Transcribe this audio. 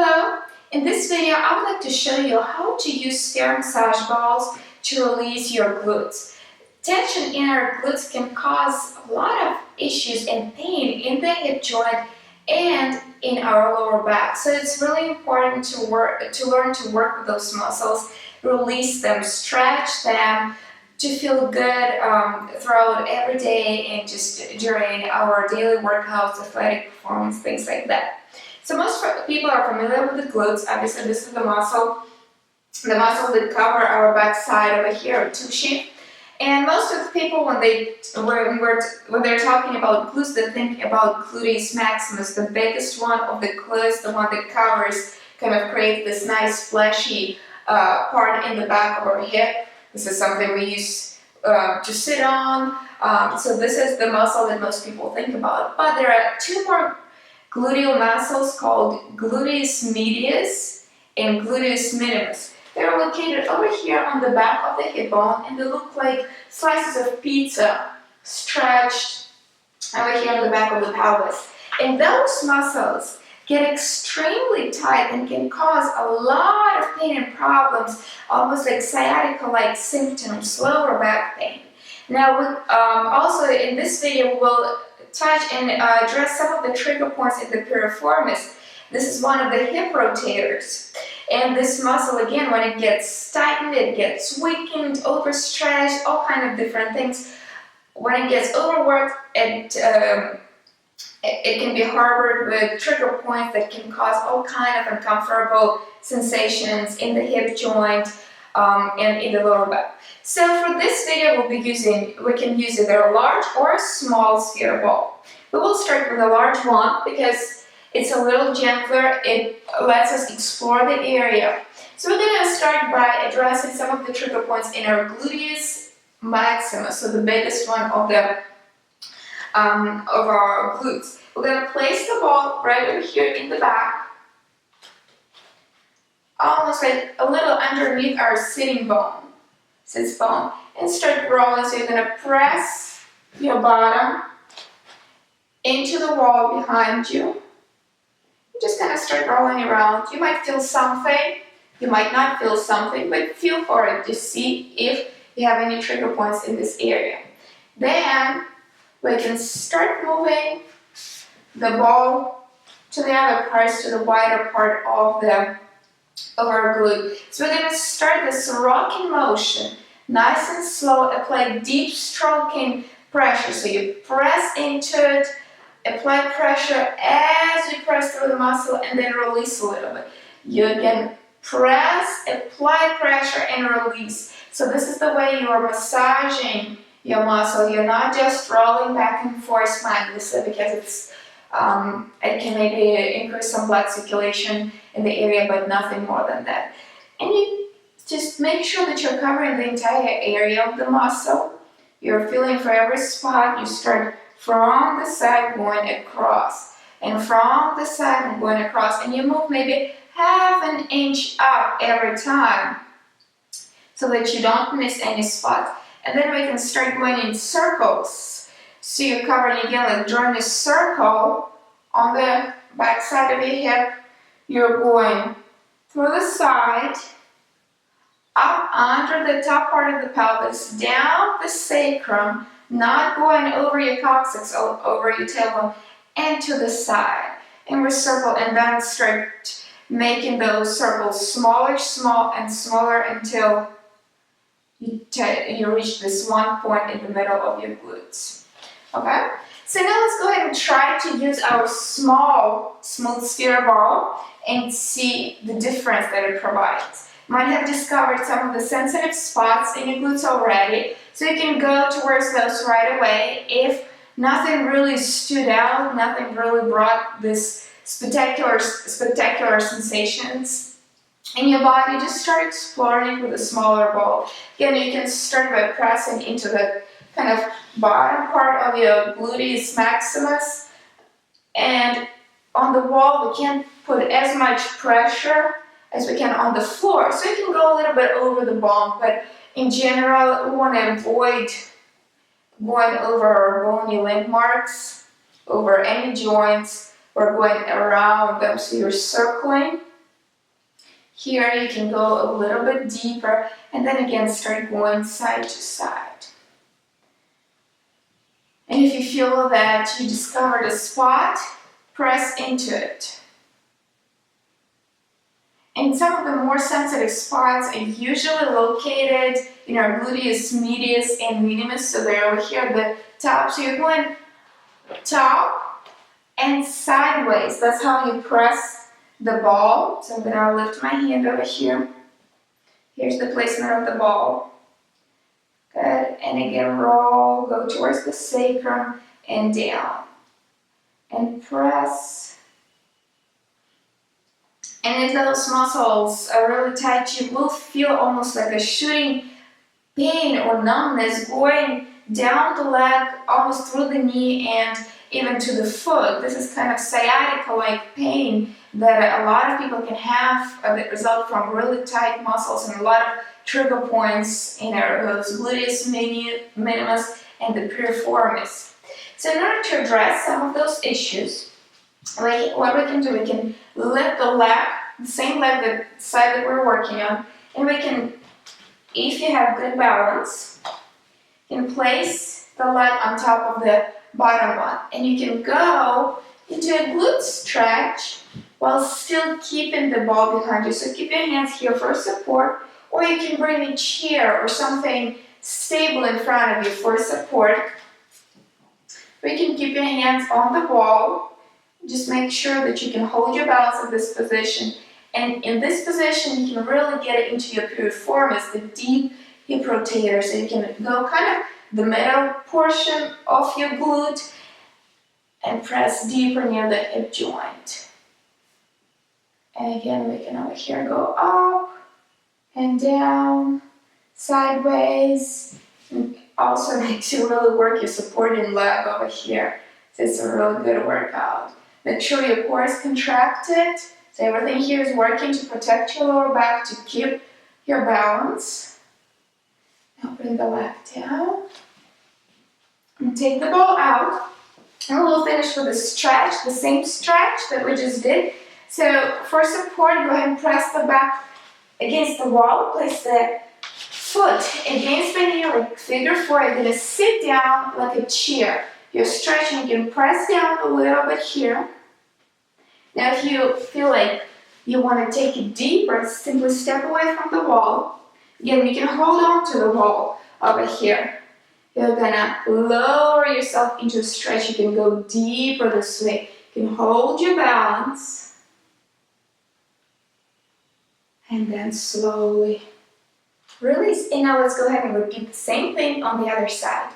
Hello! In this video, I would like to show you how to use sphere massage balls to release your glutes. Tension in our glutes can cause a lot of issues and pain in the hip joint and in our lower back. So it's really important to learn to work with those muscles, release them, stretch them, to feel good throughout every day and just during our daily workouts, athletic performance, things like that. So most people are familiar with the glutes. Obviously, this is the muscles that cover our back side over here, tushy. And most of the people, when they're talking about glutes, they think about gluteus maximus, the biggest one of the glutes, the one that covers, kind of creates this nice fleshy part in the back of our hip. This is something we use to sit on. So this is the muscle that most people think about. But there are two more gluteal muscles called gluteus medius and gluteus minimus. They're located over here on the back of the hip bone, and they look like slices of pizza stretched over here on the back of the pelvis. And those muscles get extremely tight and can cause a lot of pain and problems, almost like sciatica-like symptoms, lower back pain. Now, also in this video, we will touch and address some of the trigger points in the piriformis. This is one of the hip rotators. And this muscle, again, when it gets tightened, it gets weakened, overstretched, all kind of different things. When it gets overworked, it can be harbored with trigger points that can cause all kind of uncomfortable sensations in the hip joint and in the lower back. So for this video, we can use either a large or a small sphere ball. We will start with a large one because it's a little gentler. It lets us explore the area. So we're going to start by addressing some of the trigger points in our gluteus maximus, so the biggest one of our glutes. We're going to place the ball right over here in the back, almost like a little underneath our sits bone, and start rolling. So you're going to press your bottom into the wall behind you. You're just going to start rolling around. You might feel something, you might not feel something, but feel for it to see if you have any trigger points in this area. Then we can start moving the ball to the other parts, to the wider part of our glute. So we're going to start this rocking motion, nice and slow. Apply deep stroking pressure. So you press into it, apply pressure as you press through the muscle, and then release a little bit. You again press, apply pressure, and release. So this is the way you are massaging your muscle. You're not just rolling back and forth mindlessly, because it can maybe increase some blood circulation in the area, but nothing more than that. And you just make sure that you're covering the entire area of the muscle. You're feeling for every spot. You start from the side going across, and from the side going across, and you move maybe half an inch up every time so that you don't miss any spots. And then we can start going in circles. So you're covering again, like drawing a circle on the back side of your hip. You're going through the side, up under the top part of the pelvis, down the sacrum, not going over your coccyx, over your tailbone, and to the side. And we circle, and then start making those circles smaller and smaller until you reach this one point in the middle of your glutes. Okay? So now let's go ahead and try to use our small, smooth sphere ball and see the difference that it provides. You might have discovered some of the sensitive spots in your glutes already, so you can go towards those right away. If nothing really stood out, nothing really brought this spectacular sensations in your body, just start exploring with a smaller ball. Again, you can start by pressing into the kind of bottom part of your gluteus maximus, and on the wall we can't put as much pressure as we can on the floor, so you can go a little bit over the bone, but in general we want to avoid going over our bony landmarks, over any joints, or going around them. So you're circling Here you can go a little bit deeper and then again start going side to side. And if you feel that you discovered a spot, press into it. And some of the more sensitive spots are usually located in our gluteus medius and minimus, so they're over here at the top. So you're going top and sideways. That's how you press the ball. So I'm going to lift my hand over here. Here's the placement of the ball. Good. And again, roll, go towards the sacrum and down. And press. And if those muscles are really tight, you will feel almost like a shooting pain or numbness going down the leg, almost through the knee and even to the foot. This is kind of sciatica-like pain that a lot of people can have that result from really tight muscles and a lot of trigger points in those gluteus minimus and the piriformis. So in order to address some of those issues, what we can do, we can lift the leg, the same leg, the side that we're working on, and we can, if you have good balance, you can place the leg on top of the bottom one, and you can go into a glute stretch while still keeping the ball behind you. So keep your hands here for support, or you can bring a chair or something stable in front of you for support. Or you can keep your hands on the ball. Just make sure that you can hold your balance in this position. And in this position, you can really get it into your piriformis, the deep hip rotator. So you can go kind of the middle portion of your glute and press deeper near the hip joint. And again, we can over here go up and down, sideways. And also makes you really work your supporting leg over here. So it's a really good workout. Make sure your core is contracted. So everything here is working to protect your lower back, to keep your balance. Now bring the leg down. And take the ball out. And we'll finish with a stretch, the same stretch that we just did. So for support, go ahead and press the back against the wall. Place the foot against the knee like figure four. You're going to sit down like a chair. You're stretching, you can press down a little bit here. Now if you feel like you want to take it deeper, simply step away from the wall. Again, you can hold on to the wall over here. You're going to lower yourself into a stretch. You can go deeper this way. You can hold your balance. And then slowly release. And now let's go ahead and repeat the same thing on the other side.